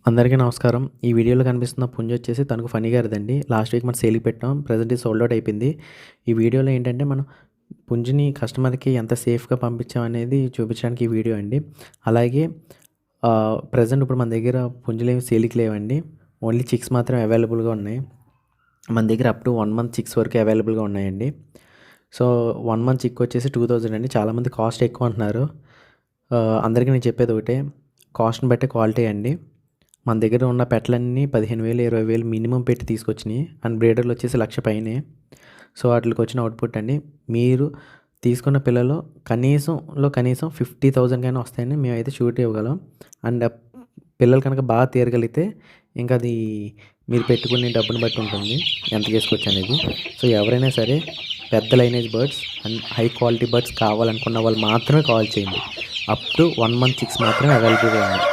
అందరికీ నమస్కారం. ఈ వీడియోలో కనిపిస్తున్న పుంజ వచ్చేసి తనకు ఫనీ గారిదండి. లాస్ట్ వీక్ మనం సేల్‌కి పెట్టాం. ప్రెజెంట్ ఇది సోల్డ్ ఔట్ అయిపోయింది. ఈ వీడియోలో ఏంటంటే మనం పుంజిని కస్టమర్‌కి ఎంత సేఫ్‌గా పంపించాం అనేది చూపించడానికి ఈ వీడియో అండి. అలాగే ప్రెజెంట్ ఇప్పుడు మన దగ్గర పుంజులేమి సేల్‌కి లేవండి. ఓన్లీ చిక్స్ మాత్రమే అవైలబుల్‌గా ఉన్నాయి. మన దగ్గర అప్ టు 1 మంత్ చిక్స్ వరకు అవైలబుల్‌గా ఉన్నాయండి. సో 1 మంత్ చిక్ వచ్చేసి 2000 అండి. చాలామంది కాస్ట్ ఎక్కువ అంటున్నారు. అందరికీ నేను చెప్పేది ఒకటే, కాస్ట్‌ని బట్టే క్వాలిటీ అండి. మన దగ్గర ఉన్న పెట్టలన్నీ 15,000, 20,000 మినిమమ్ పెట్టి తీసుకొచ్చినాయి. అండ్ బ్రీడర్లు వచ్చేసి 1,00,000 పైనే. సో వాటికి వచ్చిన అవుట్పుట్ అండి. మీరు తీసుకున్న పిల్లలు కనీసం 50,000 కైనా వస్తాయని మేమైతే షూరిటీ ఇవ్వగలం. అండ్ పిల్లలు కనుక బాగా తీరగలిగితే ఇంకా అది మీరు పెట్టుకునే డబ్బుని బట్టి ఉంటుంది ఎంత చేసుకోవచ్చు అనేది. సో ఎవరైనా సరే పెద్ద lineage birds and high quality birds కావాలనుకున్న వాళ్ళు మాత్రమే కాల్ చేయండి. అప్ టు 1 మంత్ చిక్స్ మాత్రమే అవైలబుల్గా ఉన్నాయి.